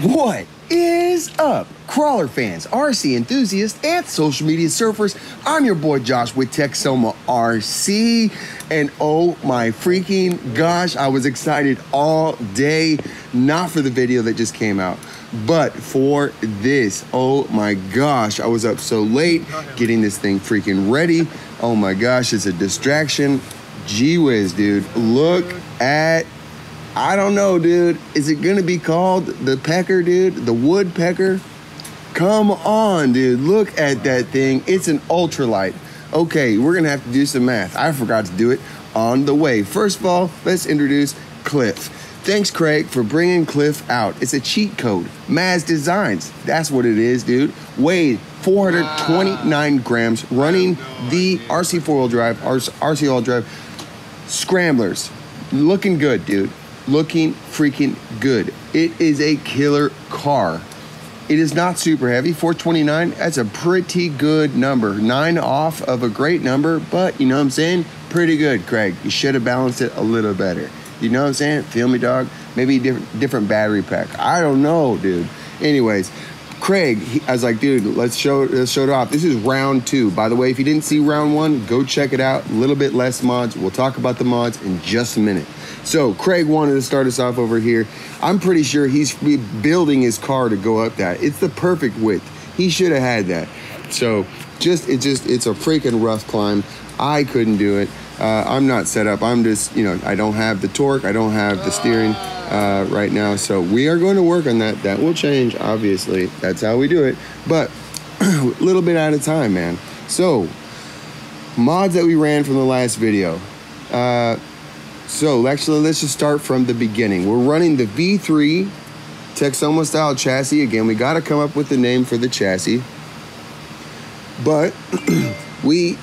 What is up, crawler fans, RC enthusiasts, and social media surfers? I'm your boy Josh with Texoma RC, and oh my freaking gosh, I was excited all day, not for the video that just came out, but for this. Oh my gosh, I was up so late getting this thing freaking ready. Oh my gosh, it's a distraction. Gee whiz, dude, look at, I don't know, dude. Is it gonna be called the pecker, dude? The woodpecker? Come on, dude. Look at that thing. It's an ultralite. Okay, we're gonna have to do some math. I forgot to do it on the way. First of all, let's introduce Cliff. Thanks, Craig, for bringing Cliff out. It's a cheat code. Maz Designs. That's what it is, dude. Weighed 429 grams, running the RC four-wheel drive, RC all drive scramblers. Looking good, dude. Looking freaking good. It is a killer car. It is not super heavy. 429, that's a pretty good number. 9 off of a great number, but you know what I'm saying? Pretty good, Craig. You should have balanced it a little better. You know what I'm saying? Feel me, dog? Maybe different battery pack. I don't know, dude. Anyways, Craig, I was like, dude, let's show it off. This is round 2. By the way, if you didn't see round 1, go check it out. A little bit less mods. We'll talk about the mods in just a minute. So Craig wanted to start us off over here. I'm pretty sure he's building his car to go up that. It's the perfect width. He should have had that. So it's a freaking rough climb. I couldn't do it. I'm not set up. I'm just, you know, I don't have the torque. I don't have the steering right now. So we are going to work on that. That will change, obviously. That's how we do it. But a little bit at a time, man. So mods that we ran from the last video. So actually, let's just start from the beginning. We're running the V3 Texoma style chassis. Again, we got to come up with the name for the chassis. But we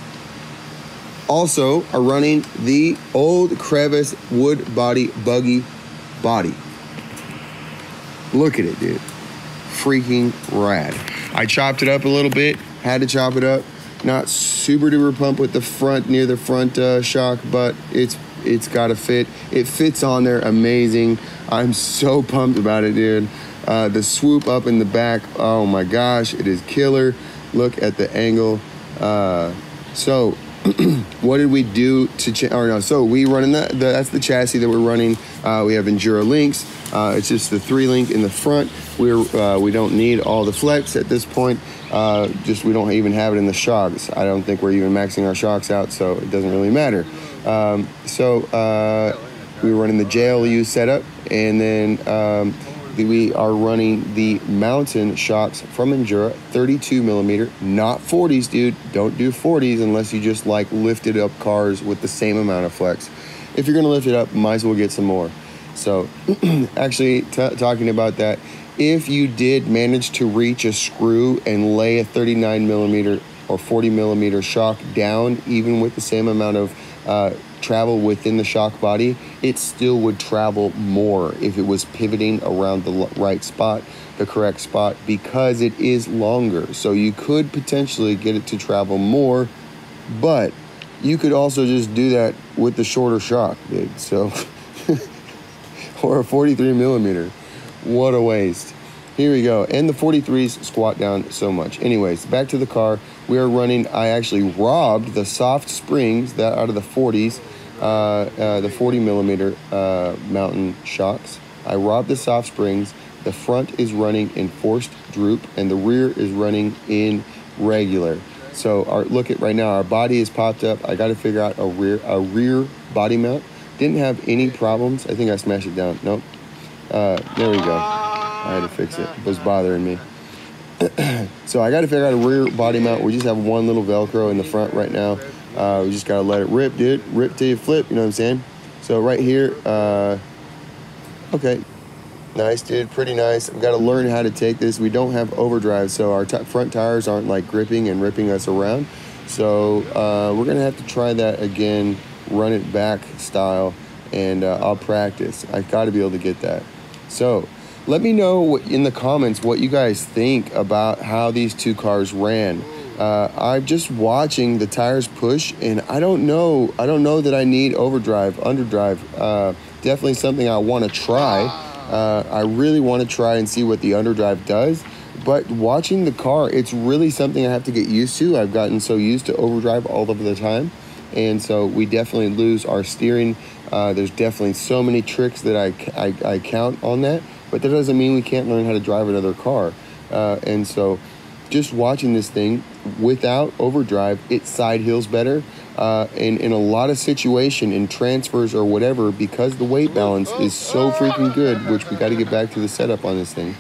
also are running the old crevice wood body buggy body. Look at it, dude. Freaking rad. I chopped it up a little bit. Had to chop it up. Not super duper pump with the front, near the front shock, but it's got to fit. It fits on there amazing. I'm so pumped about it, dude. The swoop up in the back, oh my gosh, it is killer. Look at the angle. So what did we do to so we running that's the chassis that we're running. We have Enduro links. It's just the 3-link in the front. We don't need all the flex at this point. We don't even have it in the shocks. I don't think we're even maxing our shocks out, so it doesn't really matter. We were running the JLU setup, and then we are running the mountain shocks from Enduro, 32 millimeter, not 40s, dude. Don't do 40s unless you just like lifted up cars with the same amount of flex. If you're gonna lift it up, might as well get some more. So actually talking about that, if you did manage to reach a screw and lay a 39 millimeter or 40 millimeter shock down, even with the same amount of travel within the shock body, it still would travel more if it was pivoting around the right spot, the correct spot, because it is longer. So you could potentially get it to travel more, but you could also just do that with the shorter shock, dude. So, or a 43 millimeter. What a waste. Here we go. And the 43s squat down so much. Anyways, back to the car. We are running, I actually robbed the soft springs that out of the 40s, the 40 millimeter mountain shocks. I robbed the soft springs. The front is running in forced droop and the rear is running in regular. So look at right now, our body is popped up. I got to figure out a rear body mount. Didn't have any problems. I think I smashed it down. Nope. There we go. I had to fix it. It was bothering me. So I got to figure out a rear body mount. We just have one little Velcro in the front right now. We just got to let it rip, dude. Rip till you flip, you know what I'm saying? So right here, okay. Nice, dude. Pretty nice. We've got to learn how to take this. We don't have overdrive, so our front tires aren't like gripping and ripping us around. So we're going to have to try that again, run it back style, and I'll practice. I got to be able to get that. So let me know in the comments what you guys think about how these two cars ran. I'm just watching the tires push, and I don't know that I need overdrive, underdrive. Definitely something I want to try. I really want to try and see what the underdrive does. But watching the car, it's really something I have to get used to. I've gotten so used to overdrive all of the time. And so we definitely lose our steering. There's definitely so many tricks that I count on that. But that doesn't mean we can't learn how to drive another car. And so just watching this thing without overdrive, it side hills better. And in a lot of situation, in transfers or whatever, because the weight balance is so freaking good, which we got to get back to the setup on this thing.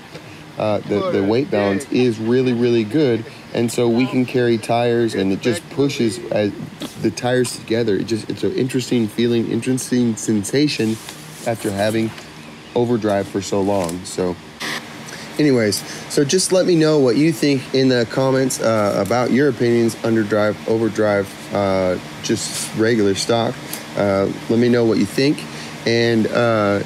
The weight balance is really, really good. And so we can carry tires, and it just pushes the tires together. It's an interesting feeling, interesting sensation after having overdrive for so long. So anyways, so just let me know what you think in the comments about your opinions, underdrive, overdrive, just regular stock. Let me know what you think. And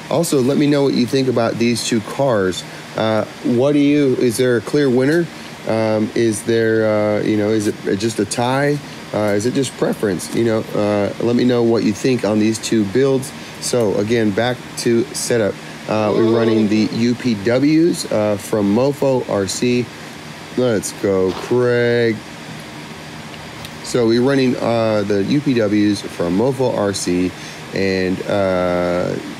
also let me know what you think about these two cars. Is there a clear winner? Is there, is it just a tie? Is it just preference? Let me know what you think on these two builds. So again, back to setup. We're running the UPWs from Mofo RC. Let's go, Craig. So we're running the UPWs from Mofo RC, and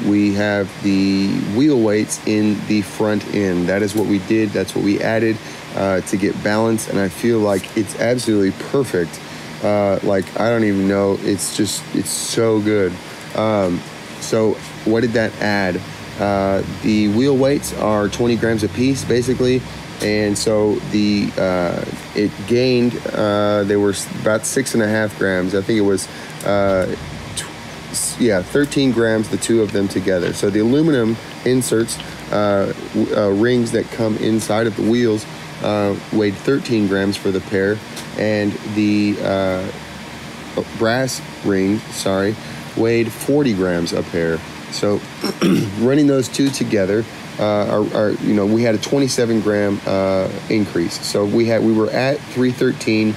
we have the wheel weights in the front end. That is what we did. That's what we added to get balance, and I feel like it's absolutely perfect. Like, I don't even know. It's so good. So what did that add? The wheel weights are 20 grams a piece, basically. And so it gained, they were about 6.5 grams. I think it was, 13 grams, the two of them together. So the aluminum inserts, rings that come inside of the wheels, weighed 13 grams for the pair. And the brass ring, weighed 40 grams a pair. So running those two together, we had a 27 gram increase. So we were at 313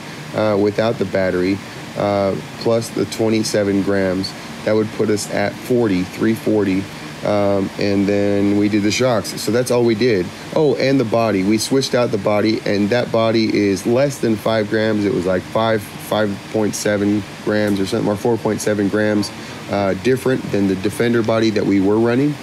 without the battery, plus the 27 grams. That would put us at 340. And then we did the shocks. So that's all we did. Oh, and the body. We switched out the body, and that body is less than 5 grams. It was like 5.7 grams or something, or 4.7 grams different than the Defender body that we were running.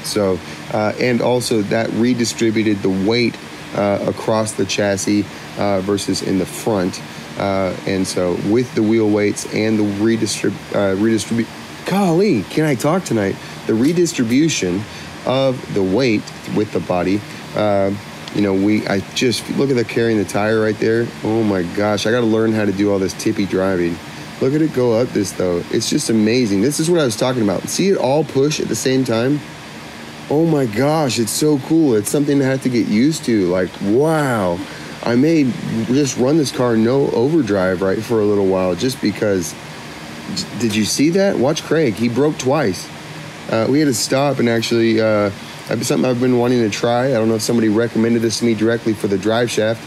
So, and also that redistributed the weight across the chassis versus in the front. And so with the wheel weights and the golly, can I talk tonight? The redistribution of the weight with the body, I just look at the carrying the tire right there. Oh my gosh, I got to learn how to do all this tippy driving. Look at it go up this though. It's just amazing. This is what I was talking about. See it all push at the same time? Oh my gosh, it's so cool. It's something I have to get used to. Like, wow. I may just run this car no overdrive right for a little while just because. Did you see that? Watch Craig. He broke twice. We had to stop and actually, something I've been wanting to try. I don't know if somebody recommended this to me directly for the drive shaft.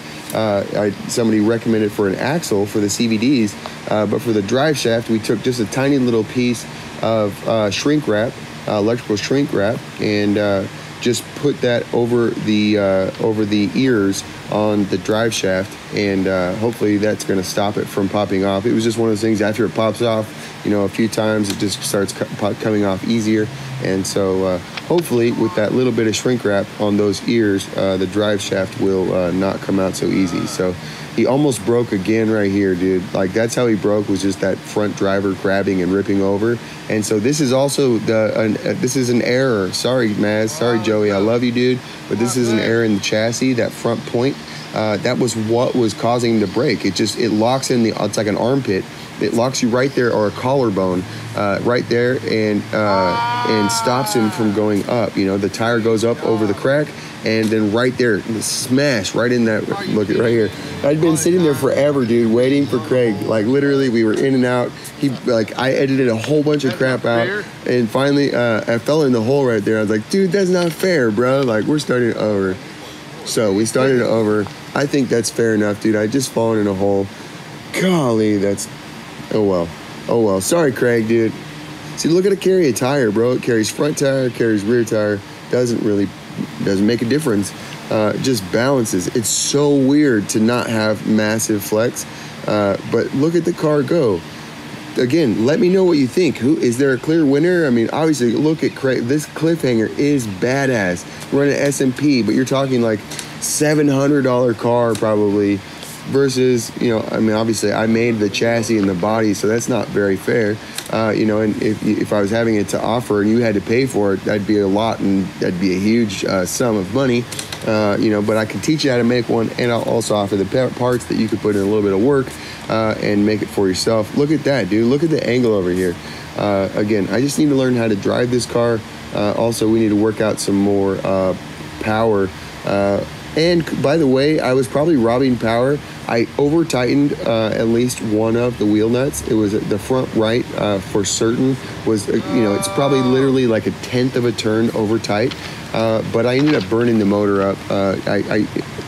Somebody recommended for an axle for the CVDs, but for the drive shaft, we took just a tiny little piece of shrink wrap, electrical shrink wrap, and just put that over the ears on the drive shaft, and hopefully that's going to stop it from popping off. It was just one of those things, after it pops off, a few times, it just starts coming off easier. And so hopefully with that little bit of shrink wrap on those ears, the drive shaft will not come out so easy. So he almost broke again right here, dude. Like, that's how he broke, was just that front driver grabbing and ripping over. And so this is also this is an error. Sorry, Maz. Sorry, Joey. I love you, dude. But this is an error in the chassis, that front point. That was what was causing the break. It locks in it's like an armpit. It locks you right there, or a collarbone right there, and stops him from going up. The tire goes up over the crack, and then right there, smash right in that. Look at right here. I'd been sitting there forever, dude, waiting for Craig. Like, literally, we were in and out. I edited a whole bunch of crap out, and finally, I fell in the hole right there. I was like, dude, that's not fair, bro. Like, we're starting over. So we started over. I think that's fair enough, dude. I just fallen in a hole. Golly, that's. Oh well. Sorry, Craig, dude. See, look at it carry a tire, bro. It carries front tire, carries rear tire. doesn't make a difference. Just balances. It's so weird to not have massive flex, but look at the car go. Again, let me know what you think. Is there a clear winner? I mean, obviously, look at this Cliffhanger is badass. Run an S&P, but you're talking like $700 car probably, versus, you know, I mean, obviously, I made the chassis and the body, so that's not very fair. You know, and if I was having it to offer and you had to pay for it, that'd be a lot, and that'd be a huge sum of money. You know, but I can teach you how to make one, and I'll also offer the parts that you could put in a little bit of work and make it for yourself. Look at that, dude. Look at the angle over here. Again, I just need to learn how to drive this car. Also, we need to work out some more power. And by the way, I was probably robbing power. I over-tightened at least one of the wheel nuts. It was the front right for certain was, you know, it's probably literally like 1/10 of a turn over tight. But I ended up burning the motor up.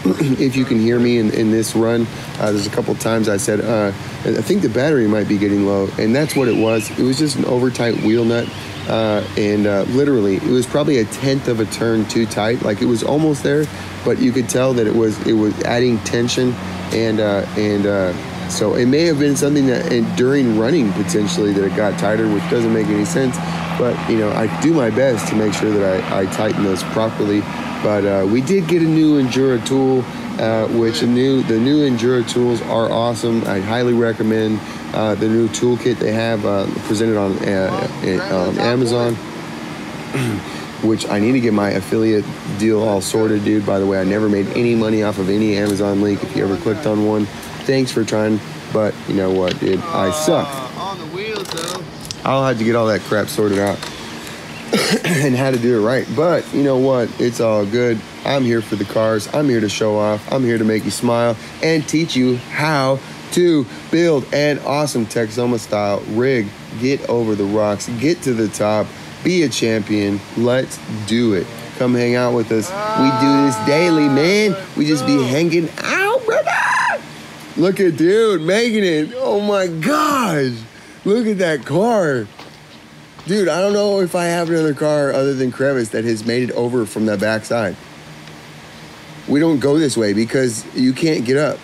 If you can hear me in this run, there's a couple times I said, I think the battery might be getting low, and that's what it was. It was just an over-tight wheel nut, and literally, it was probably 1/10 of a turn too tight. Like, it was almost there, but you could tell that it was adding tension, and so it may have been something that during running potentially that it got tighter, which doesn't make any sense. But, you know, I do my best to make sure that I tighten those properly. But we did get a new Endura tool, which the new Endura tools are awesome. I highly recommend the new toolkit they have presented on Amazon, which I need to get my affiliate deal all sorted, dude. By the way, I never made any money off of any Amazon link. If you ever clicked on one, thanks for trying. But you know what, dude? I suck. On the wheels, though. I'll have to get all that crap sorted out and how to do it right. But you know what? It's all good. I'm here for the cars. I'm here to show off. I'm here to make you smile and teach you how to build an awesome Texoma style rig. Get over the rocks. Get to the top. Be a champion. Let's do it. Come hang out with us. We do this daily, man. We just be hanging out, brother. Look at dude making it. Oh my gosh. Look at that car. Dude, I don't know if I have another car other than Crevice that has made it over from that backside. We don't go this way because you can't get up.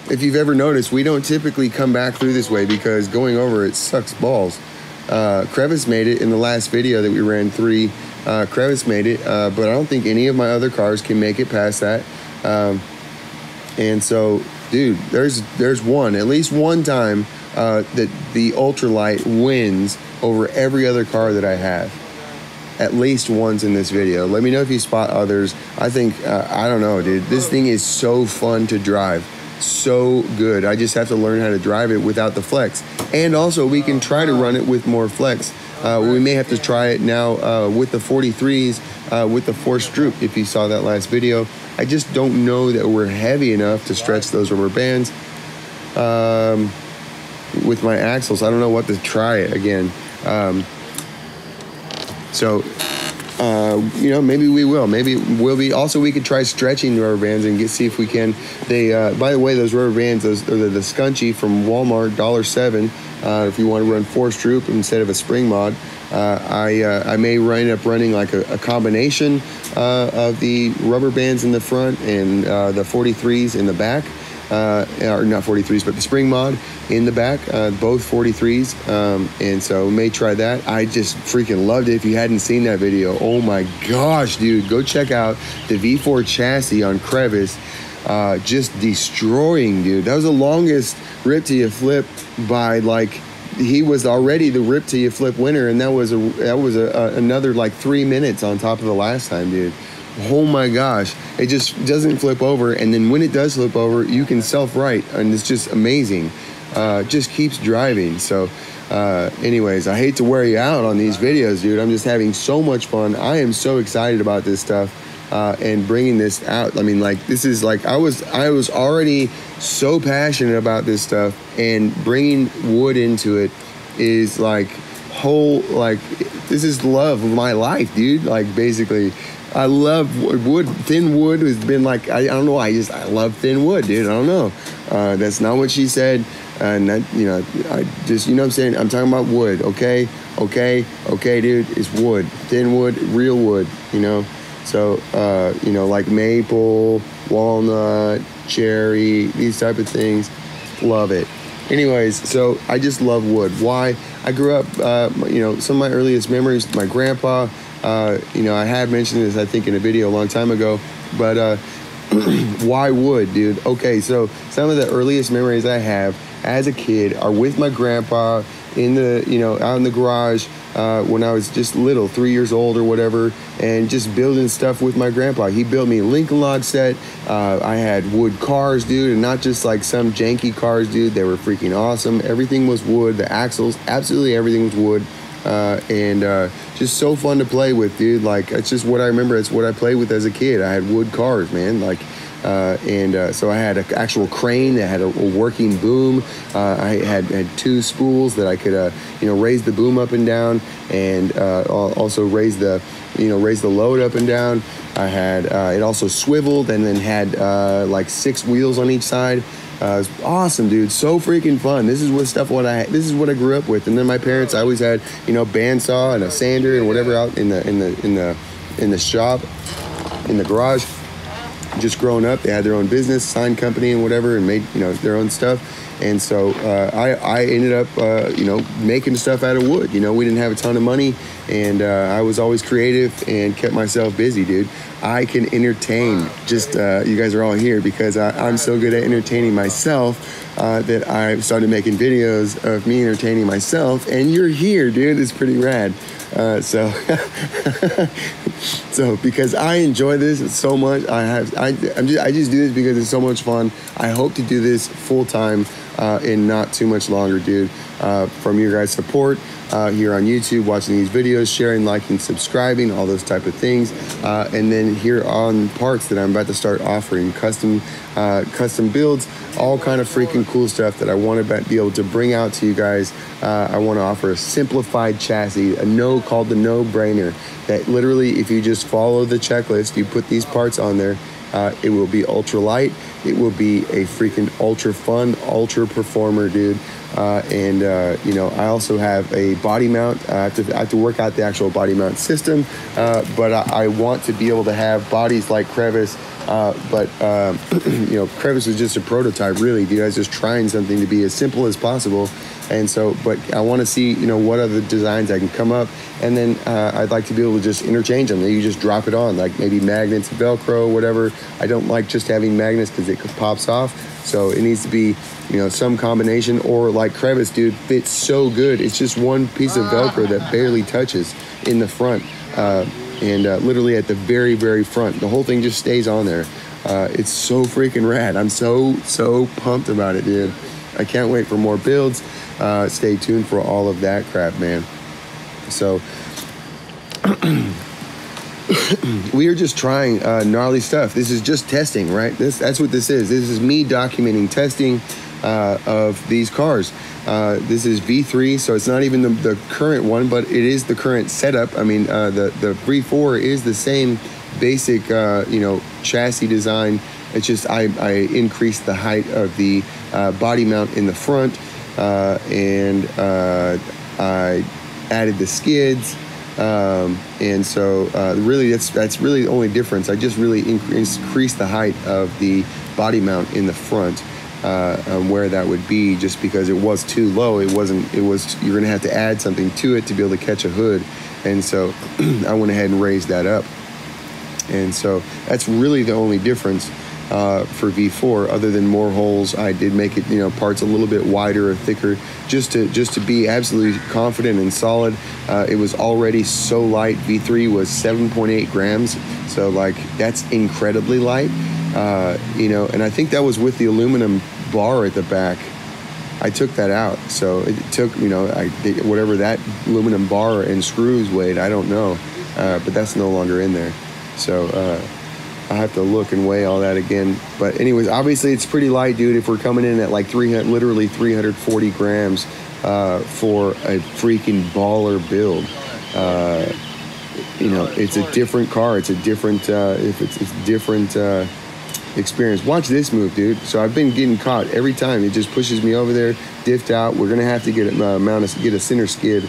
If you've ever noticed, we don't typically come back through this way because going over it sucks balls. Crevice made it in the last video that we ran 3. Crevice made it, but I don't think any of my other cars can make it past that. And so, dude, there's at least one time that the Ultralite wins over every other car that I have. At least once in this video. Let me know if you spot others. I think, I don't know, dude. This thing is so fun to drive. So good. I just have to learn how to drive it without the flex. And also, we can try to run it with more flex. We may have to try it now with the 43s, with the forced droop, if you saw that last video. I just don't know that we're heavy enough to stretch those rubber bands with my axles. I don't know what to try it again. You know, maybe we will. Maybe we'll be. Also, we could try stretching rubber bands and see if we can. They, by the way, those rubber bands, those are the Scunchie from Walmart, $7. If you want to run forced droop instead of a spring mod, I may end up running like a combination of the rubber bands in the front and the 43s in the back. Or not 43s, but the spring mod in the back, both 43s, and so we may try that. I just freaking loved it. If you hadn't seen that video, oh my gosh, dude, go check out the V4 chassis on Crevice, just destroying, dude. That was the longest rip till you flip by, like, he was already the rip till you flip winner, and that was another like 3 minutes on top of the last time, dude. Oh my gosh, it just doesn't flip over, and then when it does flip over, you can self-right, and it's just amazing. Just keeps driving. So anyways, I hate to wear you out on these videos, dude. I'm just having so much fun. I am so excited about this stuff and bringing this out. I mean, like, this is like, I was already so passionate about this stuff, and bringing wood into it is like this is love of my life, dude. Like, basically, I love wood. Thin wood has been like, I don't know. I love thin wood, dude. I don't know. That's not what she said. And that, you know, I just, you know what I'm saying? I'm talking about wood, okay? Okay, dude, it's wood. Thin wood, real wood, you know? So, you know, like maple, walnut, cherry, these type of things, love it. Anyways, so I just love wood. Why? I grew up, you know, some of my earliest memories, my grandpa, you know, I had mentioned this, I think, in a video a long time ago, but why wood, dude? Okay, so some of the earliest memories I have as a kid are with my grandpa in the, you know, out in the garage when I was just little, 3 years old or whatever, and just building stuff with my grandpa. He built me a Lincoln Log set. I had wood cars, dude, and not just like some janky cars, dude. They were freaking awesome. Everything was wood. The axles, absolutely everything was wood. And just so fun to play with, dude. Like, it's just what I remember. It's what I played with as a kid. I had wood cars, man. Like, so I had an actual crane that had a working boom. I had 2 spools that I could, you know, raise the boom up and down, and also raise the load up and down. I had it also swiveled and then had like 6 wheels on each side. It was awesome, dude. So freaking fun. This is what I grew up with. And then my parents, I always had, you know, bandsaw and a sander and whatever out in the shop, in the garage. Just growing up, they had their own business, sign company and whatever, and made, you know, their own stuff. And so I ended up, you know, making stuff out of wood. You know, we didn't have a ton of money, and I was always creative and kept myself busy, dude. I can entertain. Just you guys are all here because I'm so good at entertaining myself that I started making videos of me entertaining myself, and you're here, dude. It's pretty rad. So because I enjoy this so much, I just do this because it's so much fun. I hope to do this full time in not too much longer, dude. From your guys' support here on YouTube, watching these videos, sharing, liking, subscribing, all those type of things, and then here on parts that I'm about to start offering, custom builds, all kind of freaking cool stuff that I want to be able to bring out to you guys. I want to offer a simplified chassis, called the no-brainer, that literally, if you just follow the checklist, you put these parts on there, it will be ultra light. It will be a freaking ultra fun, ultra performer, dude. You know, I also have a body mount. I have to work out the actual body mount system, but I want to be able to have bodies like Crevice. You know, Crevice was just a prototype, really, dude. I was just trying something to be as simple as possible. And so, but I want to see, you know, what other designs I can come up, and then I'd like to be able to just interchange them. You just drop it on, like maybe magnets, Velcro, whatever. I don't like just having magnets because it pops off. So it needs to be, you know, some combination, or like Crevice, dude, fits so good. It's just one piece of Velcro that barely touches in the front, and literally at the very, very front. The whole thing just stays on there. It's so freaking rad. I'm so pumped about it, dude. I can't wait for more builds. Stay tuned for all of that crap, man. So we are just trying gnarly stuff. This is just testing, right? That's what this is. This is me documenting testing of these cars. This is V3, so it's not even the current one, but it is the current setup. I mean, the V4 is the same basic, you know, chassis design. It's just I increased the height of the body mount in the front, and I added the skids, and so really that's really the only difference. I just really increased the height of the body mount in the front, where that would be, just because it was too low. You're gonna have to add something to it to be able to catch a hood, and so I went ahead and raised that up. And so that's really the only difference for V4, other than more holes. I did make it, you know, parts a little bit wider or thicker, just to be absolutely confident and solid. It was already so light. V3 was 7.8 grams, so like that's incredibly light. You know, and I think that was with the aluminum bar at the back. I took that out, so it took, you know, whatever that aluminum bar and screws weighed, I don't know, but that's no longer in there. So I have to look and weigh all that again. But anyways, obviously it's pretty light, dude. If we're coming in at like literally 340 grams for a freaking baller build, you know, it's a different car. It's a different, it's different experience. Watch this move, dude. So I've been getting caught every time. It just pushes me over there, diffed out. We're gonna have to get get a center skid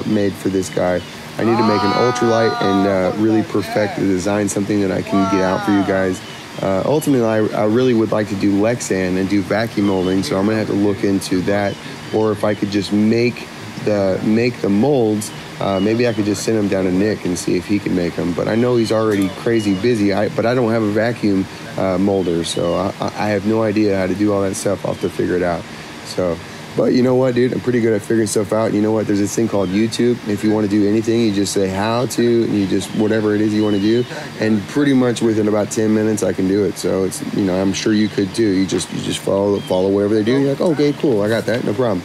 made for this guy. I need to make an ultralight and really perfect the design, something that I can get out for you guys. Ultimately, I really would like to do Lexan and do vacuum molding, so I'm gonna have to look into that. Or if I could just make the molds, maybe I could just send them down to Nick and see if he can make them. But I know he's already crazy busy. But I don't have a vacuum molder, so I have no idea how to do all that stuff. I'll have to figure it out. So, but you know what, dude? I'm pretty good at figuring stuff out. You know what? There's this thing called YouTube. If you want to do anything, you just say how to, and you just whatever it is you want to do, and pretty much within about 10 minutes I can do it. So it's, you know, I'm sure you could too. You just follow whatever they do. You're like, okay, cool, I got that, no problem.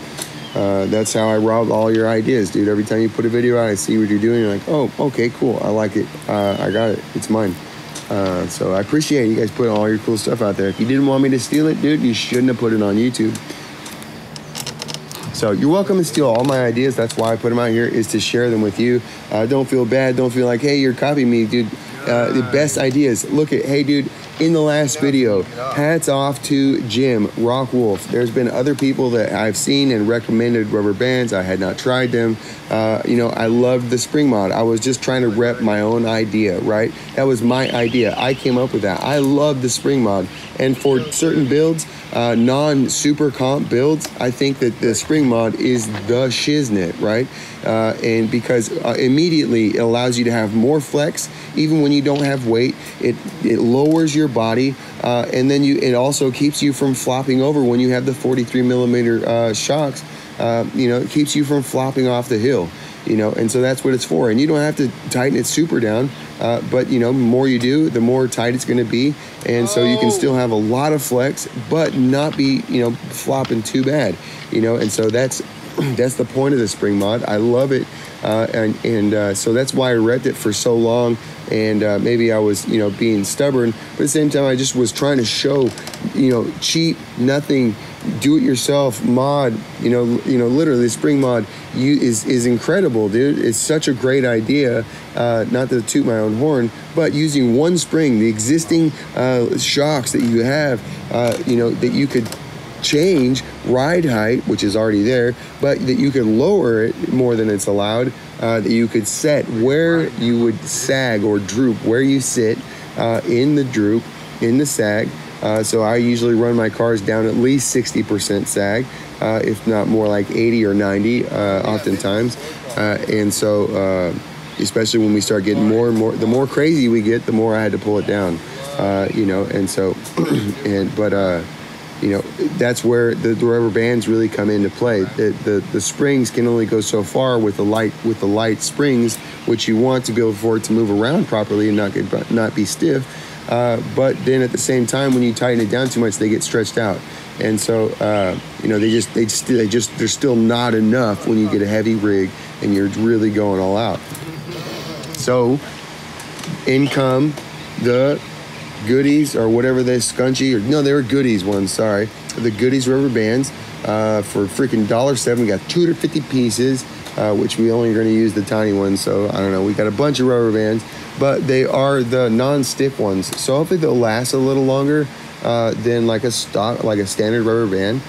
That's how I rob all your ideas, dude. Every time you put a video out, I see what you're doing. You're like, oh, okay, cool, I like it. I got it. It's mine. So I appreciate you guys putting all your cool stuff out there. If you didn't want me to steal it, dude, you shouldn't have put it on YouTube. So you're welcome to steal all my ideas. That's why I put them out here, is to share them with you. Don't feel bad. Don't feel like, hey, you're copying me, dude. The best ideas. Look at, hey, dude, in the last video, hats off to Jim Rockwolf. There's been other people that I've seen and recommended rubber bands. I had not tried them. You know, I loved the spring mod. I was just trying to rep my own idea, right? That was my idea. I came up with that. I love the spring mod. And for certain builds, non-super comp builds, I think that the spring mod is the shiznit, right? And because immediately it allows you to have more flex, even when you don't have weight. It lowers your body, and then it also keeps you from flopping over when you have the 43 millimeter shocks. You know, it keeps you from flopping off the hill. You know, and so that's what it's for. And you don't have to tighten it super down, but you know, the more you do, the more tight it's going to be. And so you can still have a lot of flex, but not be, you know, flopping too bad. You know, and so that's the point of the spring mod. I love it, and so that's why I repped it for so long. And maybe I was, you know, being stubborn, but at the same time, I just was trying to show, you know, cheap, nothing, do-it-yourself mod. You know, literally, the spring mod is incredible, dude. It's such a great idea. Not to toot my own horn, but using one spring, the existing shocks that you have, you know, that you could change ride height, which is already there, but that you could lower it more than it's allowed, that you could set where you would sag or droop, where you sit in the droop, in the sag. So I usually run my cars down at least 60% sag, if not more like 80 or 90 oftentimes. And so especially when we start getting more and more, the more crazy we get, the more I had to pull it down, you know, and so, you know, that's where the rubber bands really come into play. The springs can only go so far with the light springs, which you want to be able for it to move around properly and not be stiff. But then at the same time, when you tighten it down too much, they get stretched out. And so, you know, they're still not enough when you get a heavy rig and you're really going all out. So in come the goodies, or whatever they scunchie, or no, they were goodies ones, sorry. The goodies rubber bands for freaking $1.07. We got 250 pieces, which we only are going to use the tiny ones. So I don't know, we got a bunch of rubber bands, but they are the non-stiff ones. So hopefully they'll last a little longer than like a standard rubber band.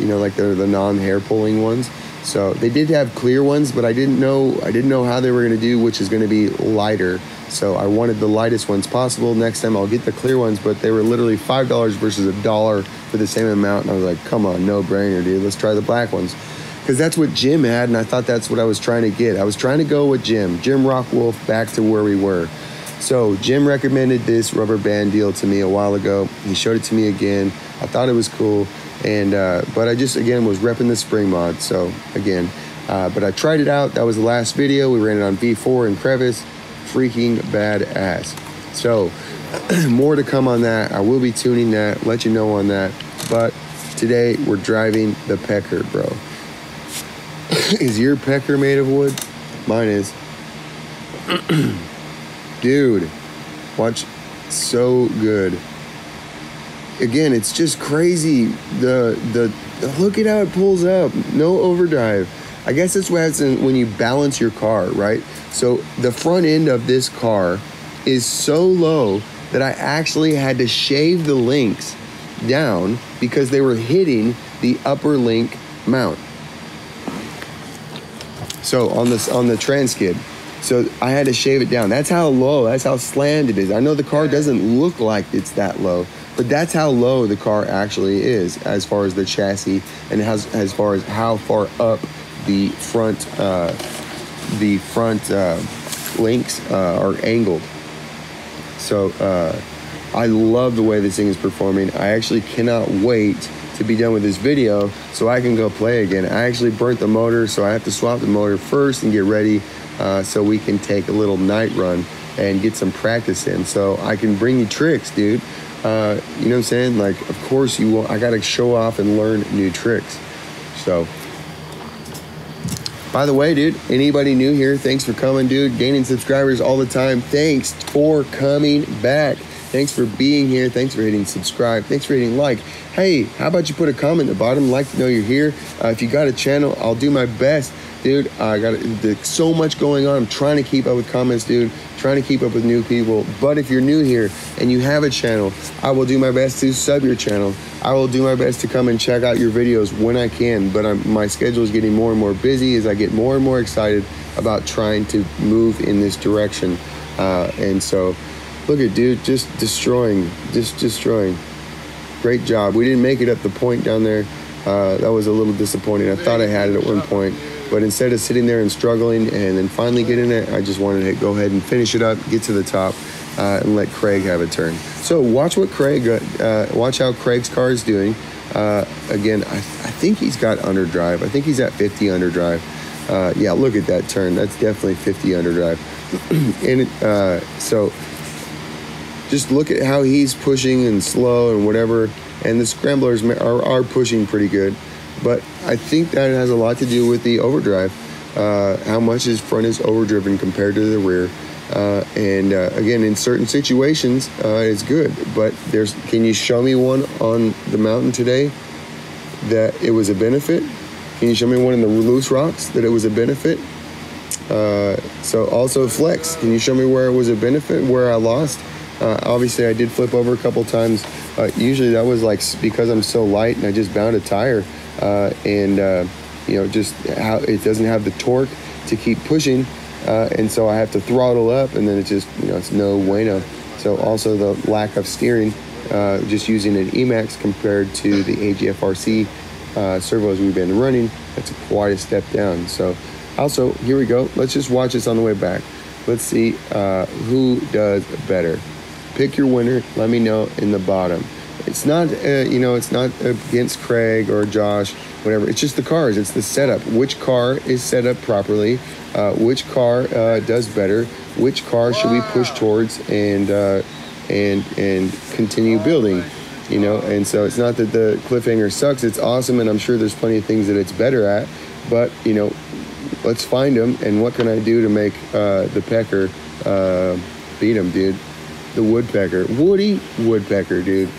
You know, like the non-hair pulling ones. So they did have clear ones, but I didn't know how they were going to do, which is going to be lighter. So I wanted the lightest ones possible. Next time I'll get the clear ones, but they were literally $5 versus $1 for the same amount. And I was like, come on, no brainer, dude. Let's try the black ones. Because that's what Jim had, and I thought that's what I was trying to get. I was trying to go with Jim Rockwolf, back to where we were. So Jim recommended this rubber band deal to me a while ago. He showed it to me again. I thought it was cool. And but I just, again, was repping the spring mod. So again, but I tried it out. That was the last video. We ran it on V4 and crevice. Freaking badass. So more to come on that. I will be tuning that, let you know on that. But today we're driving the Pecker, bro. Is your Pecker made of wood? Mine is. Dude, watch, so good. Again, it's just crazy. The look at how it pulls up. No overdrive. I guess that's what happens when you balance your car, right? So the front end of this car is so low that I actually had to shave the links down because they were hitting the upper link mount. So on the Transkid, so I had to shave it down. That's how low, that's how slammed it is. I know the car doesn't look like it's that low, but that's how low the car actually is as far as the chassis and as far as how far up the front links are angled. So I love the way this thing is performing. I actually cannot wait to be done with this video so I can go play again. I actually burnt the motor, so I have to swap the motor first and get ready so we can take a little night run and get some practice in so I can bring you tricks, dude. You know what I'm saying? Like, of course you will. I gotta show off and learn new tricks. So, by the way, dude, anybody new here, thanks for coming, dude. Gaining subscribers all the time. Thanks for coming back. Thanks for being here. Thanks for hitting subscribe. Thanks for hitting like. Hey, how about you put a comment at the bottom? I'd like to know you're here. If you got a channel, I'll do my best. Dude, I got so much going on. I'm trying to keep up with comments, dude. Trying to keep up with new people. But if you're new here and you have a channel, I will do my best to sub your channel. I will do my best to come and check out your videos when I can. But my schedule is getting more and more busy as I get more and more excited about trying to move in this direction. And so, look at dude, just destroying. Great job. We didn't make it up the point down there. That was a little disappointing. I thought I had it at one point. But instead of sitting there and struggling and then finally getting it, I just wanted to go ahead and finish it up, get to the top, and let Craig have a turn. So watch what watch how Craig's car is doing. Again, I think he's got underdrive. I think he's at 50 underdrive. Yeah, look at that turn. That's definitely 50 underdrive. And so just look at how he's pushing and slow and whatever. And the scramblers are pushing pretty good. But I think that has a lot to do with the overdrive, how much his front is overdriven compared to the rear. Again, in certain situations, it's good. But can you show me one on the mountain today that it was a benefit? Can you show me one in the loose rocks that it was a benefit? So also flex. Can you show me where it was a benefit, where I lost? Obviously, I did flip over a couple times. Usually that was like because I'm so light and I just bound a tire. You know, just how it doesn't have the torque to keep pushing, and so I have to throttle up, and then it's just, you know, it's no bueno. So also the lack of steering, just using an Emax compared to the AGFRC servos we've been running, that's quite a step down. So also, here we go. Let's just watch this on the way back. Let's see who does better. Pick your winner. Let me know in the bottom. It's not, you know, it's not against Craig or Josh, whatever. It's just the cars. It's the setup. Which car is set up properly? Which car does better? Which car should we push towards and continue building? You know, and so it's not that the cliffhanger sucks. It's awesome, and I'm sure there's plenty of things that it's better at. But you know, let's find them. And what can I do to make the Pecker beat him, dude? The Woodpecker, Woody Woodpecker, dude.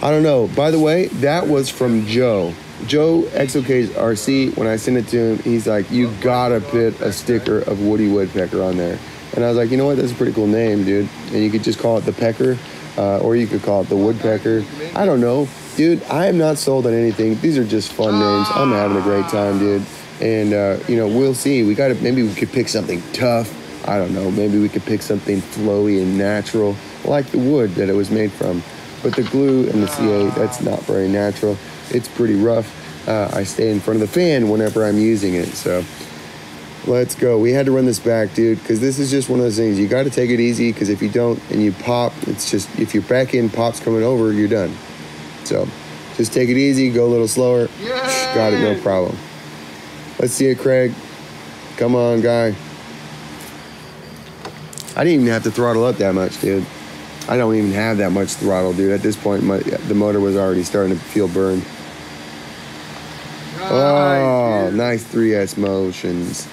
I don't know. By the way, that was from Joe XOK's RC. When I sent it to him, he's like, you gotta put a sticker of Woody Woodpecker on there. And I was like, you know what? That's a pretty cool name, dude. And you could just call it the Pecker, or you could call it the Woodpecker. I don't know. Dude, I am not sold on anything. These are just fun names. I'm having a great time, dude. And, you know, we'll see. Maybe we could pick something tough. I don't know. Maybe we could pick something flowy and natural, like the wood that it was made from. But the glue and the C8, that's not very natural. It's pretty rough. I stay in front of the fan whenever I'm using it. So let's go. We had to run this back, dude, because this is just one of those things. You got to take it easy, because if you don't and you pop, it's just, if your back end pop's coming over, you're done. So just take it easy, go a little slower. Yay! Got it, no problem. Let's see it, Craig. Come on, guy. I didn't even have to throttle up that much, dude. I don't even have that much throttle, dude. At this point, the motor was already starting to feel burned. Oh, nice 3S motions.